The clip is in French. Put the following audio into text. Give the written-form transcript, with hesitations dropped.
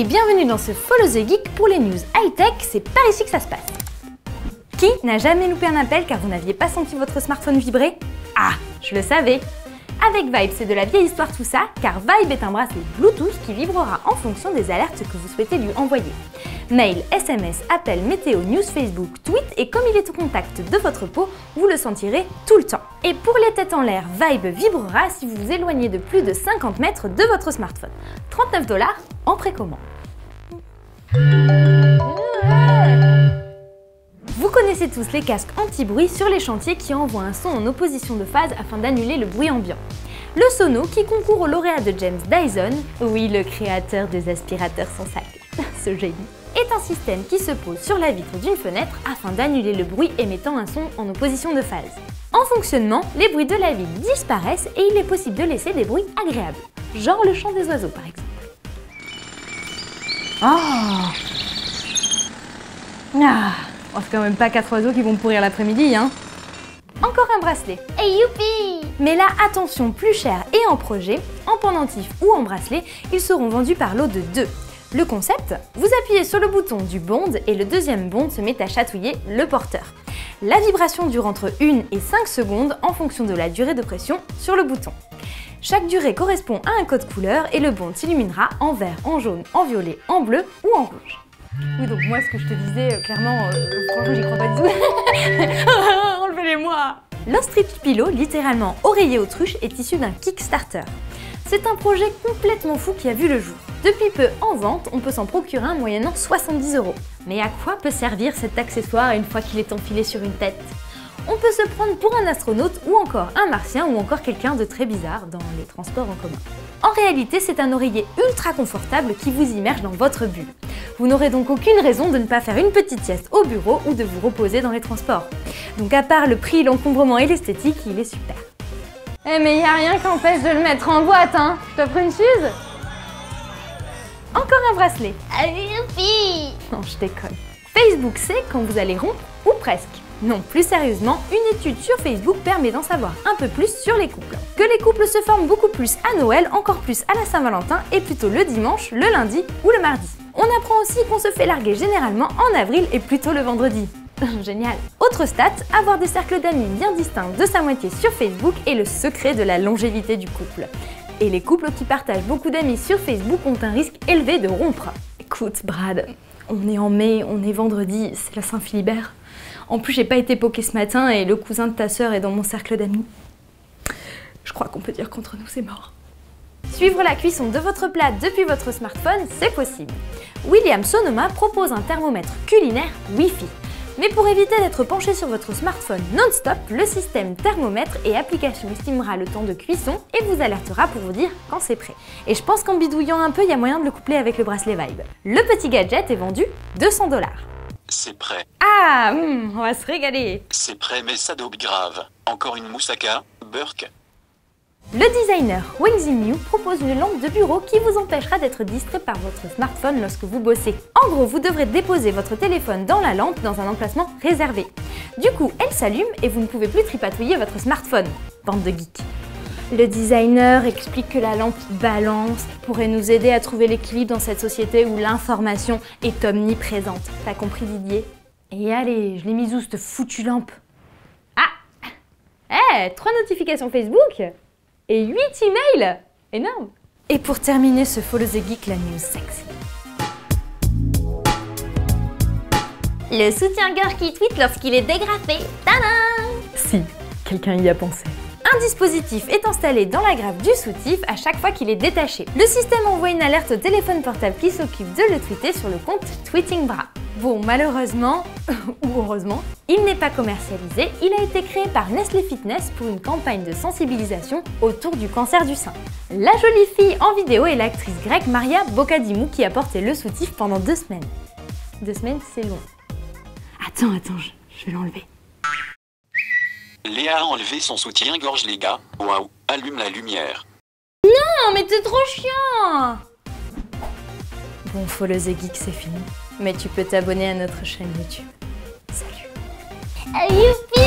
et bienvenue dans ce Follow the Geek pour les news high-tech, c'est par ici que ça se passe. Qui n'a jamais loupé un appel car vous n'aviez pas senti votre smartphone vibrer? Ah, je le savais. Avec Vibe, c'est de la vieille histoire tout ça, car Vibe est un bracelet Bluetooth qui vibrera en fonction des alertes que vous souhaitez lui envoyer. Mail, SMS, appel, météo, news Facebook, tweet, et comme il est au contact de votre peau, vous le sentirez tout le temps. Et pour les têtes en l'air, Vibe vibrera si vous vous éloignez de plus de 50 mètres de votre smartphone. 39 $ en précommande. Vous connaissez tous les casques anti-bruit sur les chantiers qui envoient un son en opposition de phase afin d'annuler le bruit ambiant. Le Sono, qui concourt au lauréat de James Dyson, oui, le créateur des aspirateurs sans sac, ce génie, est un système qui se pose sur la vitre d'une fenêtre afin d'annuler le bruit émettant un son en opposition de phase. En fonctionnement, les bruits de la ville disparaissent et il est possible de laisser des bruits agréables, genre le chant des oiseaux par exemple. Oh, c'est quand même pas 4 oiseaux qui vont pourrir l'après-midi, hein. Encore un bracelet. Hey youpi! Mais là, attention, plus cher et en projet, en pendentif ou en bracelet, ils seront vendus par lot de 2. Le concept, vous appuyez sur le bouton du bond et le deuxième bond se met à chatouiller le porteur. La vibration dure entre 1 et 5 secondes en fonction de la durée de pression sur le bouton. Chaque durée correspond à un code couleur et le bond s'illuminera en vert, en jaune, en violet, en bleu ou en rouge. Oui, donc moi, ce que je te disais, clairement, franchement, j'y crois pas du tout. Enlevez-les-moi! L'Ostrich Pillow, littéralement oreiller autruche, est issu d'un Kickstarter. C'est un projet complètement fou qui a vu le jour. Depuis peu en vente, on peut s'en procurer un moyennant 70 €. Mais à quoi peut servir cet accessoire une fois qu'il est enfilé sur une tête? On peut se prendre pour un astronaute ou encore un martien ou encore quelqu'un de très bizarre dans les transports en commun. En réalité, c'est un oreiller ultra confortable qui vous immerge dans votre bulle. Vous n'aurez donc aucune raison de ne pas faire une petite sieste au bureau ou de vous reposer dans les transports. Donc à part le prix, l'encombrement et l'esthétique, il est super. Eh mais y a rien qui empêche de le mettre en boîte, hein. Je t'offre une suze? Encore un bracelet. Youpi! Non, je déconne. Facebook sait quand vous allez rompre ou presque. Non, plus sérieusement, une étude sur Facebook permet d'en savoir un peu plus sur les couples. Que les couples se forment beaucoup plus à Noël, encore plus à la Saint-Valentin et plutôt le dimanche, le lundi ou le mardi. On apprend aussi qu'on se fait larguer généralement en avril et plutôt le vendredi. Génial. Autre stat, avoir des cercles d'amis bien distincts de sa moitié sur Facebook est le secret de la longévité du couple. Et les couples qui partagent beaucoup d'amis sur Facebook ont un risque élevé de rompre. Écoute Brad, on est en mai, on est vendredi, c'est la Saint-Philibert. En plus, j'ai pas été poké ce matin et le cousin de ta sœur est dans mon cercle d'amis. Je crois qu'on peut dire qu'entre nous, c'est mort. Suivre la cuisson de votre plat depuis votre smartphone, c'est possible. Williams Sonoma propose un thermomètre culinaire Wi-Fi. Mais pour éviter d'être penché sur votre smartphone non-stop, le système thermomètre et application estimera le temps de cuisson et vous alertera pour vous dire quand c'est prêt. Et je pense qu'en bidouillant un peu, il y a moyen de le coupler avec le bracelet Vibe. Le petit gadget est vendu 200 $. C'est prêt. Ah, on va se régaler. C'est prêt mais ça dope grave. Encore une moussaka, Burk. Le designer Wenzimiu propose une lampe de bureau qui vous empêchera d'être distrait par votre smartphone lorsque vous bossez. En gros, vous devrez déposer votre téléphone dans la lampe dans un emplacement réservé. Du coup, elle s'allume et vous ne pouvez plus tripatouiller votre smartphone. Bande de geeks. Le designer explique que la lampe balance pourrait nous aider à trouver l'équilibre dans cette société où l'information est omniprésente. T'as compris Didier? Et allez, je l'ai mise où cette foutue lampe? Ah! 3 notifications Facebook et 8 emails! Énorme! Et pour terminer ce Follow the Geek, la news sexy. Le soutien-gorge qui tweet lorsqu'il est dégrafé. Tadam! Si, quelqu'un y a pensé. Un dispositif est installé dans la graffe du soutif à chaque fois qu'il est détaché. Le système envoie une alerte au téléphone portable qui s'occupe de le tweeter sur le compte TweetingBra. Bon, malheureusement, ou heureusement, il n'est pas commercialisé, il a été créé par Nestlé Fitness pour une campagne de sensibilisation autour du cancer du sein. La jolie fille en vidéo est l'actrice grecque Maria Bocadimou qui a porté le soutif pendant 2 semaines. 2 semaines, c'est long. Attends, je vais l'enlever. Léa a enlevé son soutien-gorge les gars. Waouh, allume la lumière. Non, mais t'es trop chiant! Bon, Follow the Geek, c'est fini. Mais tu peux t'abonner à notre chaîne YouTube. Salut! Youpi!